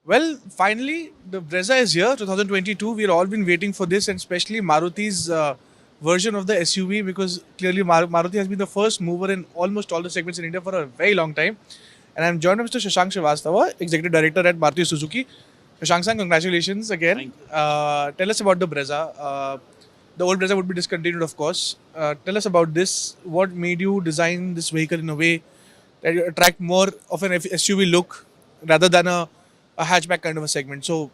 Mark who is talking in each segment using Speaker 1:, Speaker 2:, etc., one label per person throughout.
Speaker 1: Well, finally, the Brezza is here, 2022. We've all been waiting for this, and especially Maruti's version of the SUV, because clearly Maruti has been the first mover in almost all the segments in India for a very long time. And I'm joined by Mr. Shashank Srivastava, Executive Director at Maruti Suzuki. Shashank, congratulations again.
Speaker 2: Thank you.
Speaker 1: Tell us about the Brezza. The old Brezza would be discontinued, of course. Tell us about this. What made you design this vehicle in a way that you attract more of an SUV look rather than a hatchback kind of a segment? So,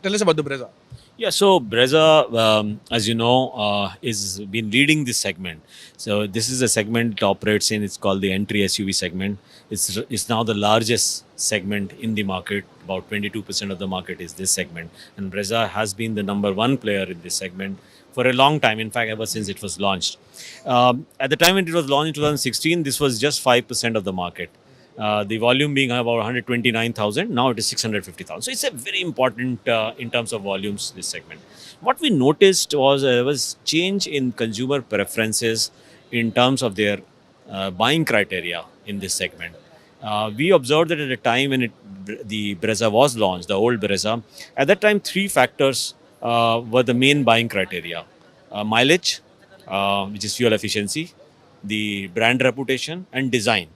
Speaker 1: tell us about the Brezza.
Speaker 2: Yeah, so Brezza, as you know, is been leading this segment. So this is a segment it operates in. It's called the entry SUV segment. It's now the largest segment in the market. About 22% of the market is this segment, and Brezza has been the number one player in this segment for a long time. In fact, ever since it was launched. At the time when it was launched in 2016, this was just 5% of the market. The volume being about 129,000, now it is 650,000. So it's a very important in terms of volumes, this segment. What we noticed was there was change in consumer preferences in terms of their buying criteria in this segment. We observed that at the time when the Brezza was launched, the old Brezza, at that time three factors were the main buying criteria: mileage, which is fuel efficiency, the brand reputation, and design.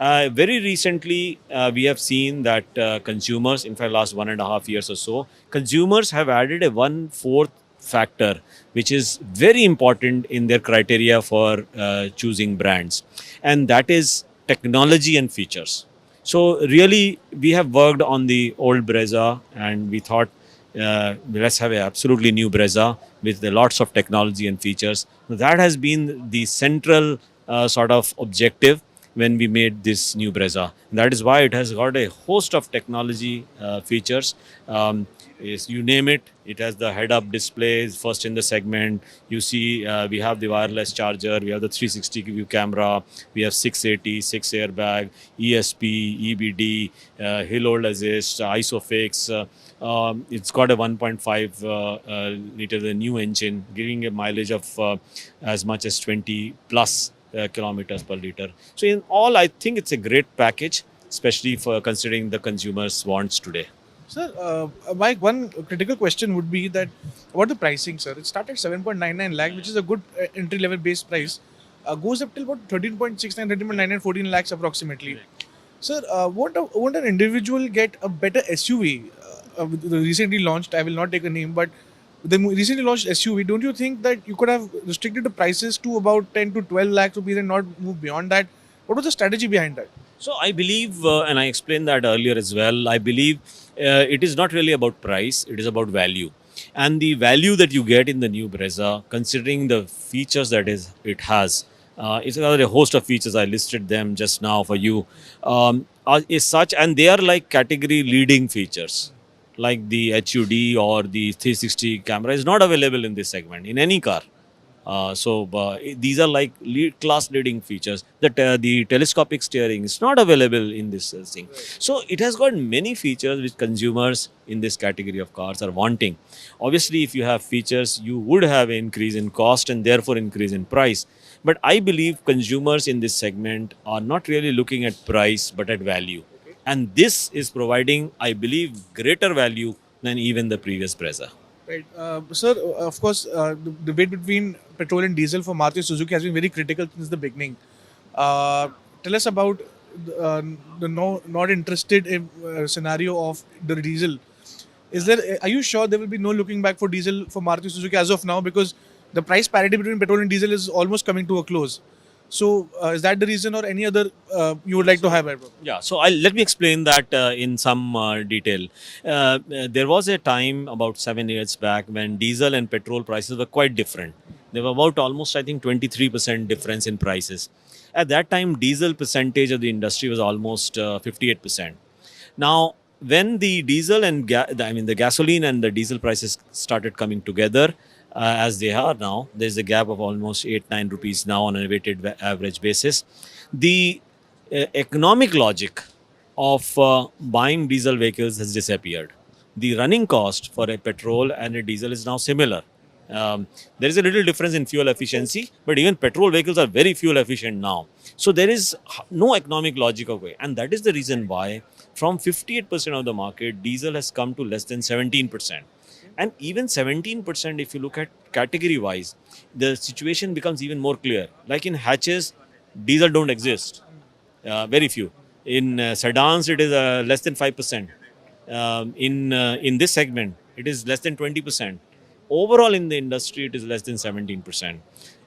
Speaker 2: Very recently, we have seen that consumers, in fact, last 1.5 years or so, consumers have added a one-fourth factor, which is very important in their criteria for choosing brands, and that is technology and features. So, really, we have worked on the old Brezza, and we thought let's have a absolutely new Brezza with lots of technology and features. That has been the central sort of objective when we made this new Brezza. That is why it has got a host of technology features. You name it, it has the head-up display, first in the segment. You see, we have the wireless charger, we have the 360 view camera, we have 680, 6 airbag, ESP, EBD, hill hold assist, ISOFIX. It's got a 1.5 liter the new engine, giving a mileage of as much as 20 plus kilometers per liter. So in all, I think it's a great package, especially for considering the consumers' wants today.
Speaker 1: Sir, my one critical question would be that about the pricing, sir. It started 7.99 lakh, which is a good entry level base price. Goes up till about 13.69, 13.99, 14 lakhs approximately. Sir, won't an individual get a better SUV? With the recently launched, I will not take a name, but the recently launched SUV, don't you think that you could have restricted the prices to about 10 to 12 lakhs rupees and not move beyond that? What was the strategy behind that?
Speaker 2: So I believe, and I explained that earlier as well, I believe it is not really about price, it is about value. And the value that you get in the new Brezza, considering the features that it has, it's another a host of features, I listed them just now for you, is such, and they are like category leading features. Like the HUD or the 360 camera is not available in this segment in any car. These are like class leading features. That the telescopic steering is not available in this thing. So it has got many features which consumers in this category of cars are wanting. Obviously, if you have features, you would have an increase in cost and therefore increase in price. But I believe consumers in this segment are not really looking at price but at value. And this is providing, I believe, greater value than even the previous Brezza.
Speaker 1: Right. Sir, of course, the debate between petrol and diesel for Maruti Suzuki has been very critical since the beginning. Tell us about the not interested in, scenario of the diesel. Are you sure there will be no looking back for diesel for Maruti Suzuki as of now? Because the price parity between petrol and diesel is almost coming to a close. So, is that the reason or any other you would like to highlight?
Speaker 2: Yeah, so let me explain that in some detail. There was a time about 7 years back when diesel and petrol prices were quite different. They were about almost, I think, 23% difference in prices. At that time, diesel percentage of the industry was almost 58%. Now, when the diesel and the gasoline and the diesel prices started coming together, as they are now, there's a gap of almost 8-9 rupees now on a weighted average basis. The economic logic of buying diesel vehicles has disappeared. The running cost for a petrol and a diesel is now similar. There is a little difference in fuel efficiency, but even petrol vehicles are very fuel efficient now. So there is no economic logic of way, and that is the reason why From 58% of the market, diesel has come to less than 17%. And even 17%, if you look at category wise, the situation becomes even more clear. Like in hatches, diesel don't exist, very few. In sedans, it is less than 5%. In this segment, it is less than 20%. Overall, in the industry, it is less than 17%.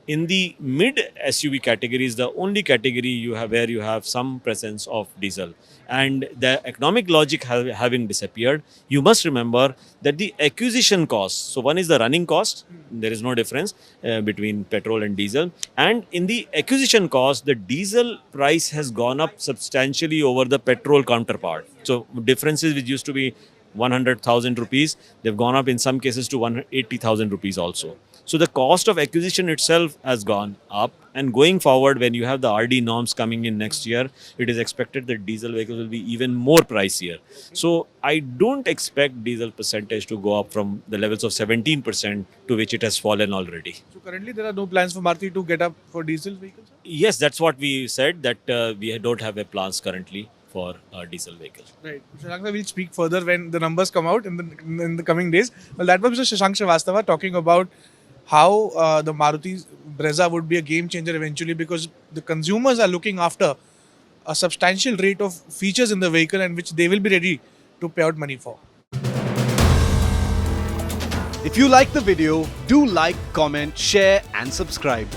Speaker 2: In the mid SUV category is the only category you have where you have some presence of diesel. And the economic logic having disappeared, you must remember that the acquisition cost. So one is the running cost. There is no difference between petrol and diesel. And in the acquisition cost, the diesel price has gone up substantially over the petrol counterpart. So differences which used to be 100,000 rupees, they've gone up in some cases to 180,000 rupees also. So the cost of acquisition itself has gone up, and going forward, when you have the RD norms coming in next year, it is expected that diesel vehicles will be even more pricier. So I don't expect diesel percentage to go up from the levels of 17% to which it has fallen already.
Speaker 1: So currently there are no plans for Maruti to get up for diesel vehicles, sir?
Speaker 2: Yes, that's what we said, that we don't have a plans currently for diesel vehicles.
Speaker 1: Right. Shashank, sir, we'll speak further when the numbers come out in the coming days. Well, that was Mr. Shashank Srivastava talking about how the Maruti Brezza would be a game changer eventually, because the consumers are looking after a substantial rate of features in the vehicle and which they will be ready to pay out money for.
Speaker 3: If you like the video, do like, comment, share and subscribe.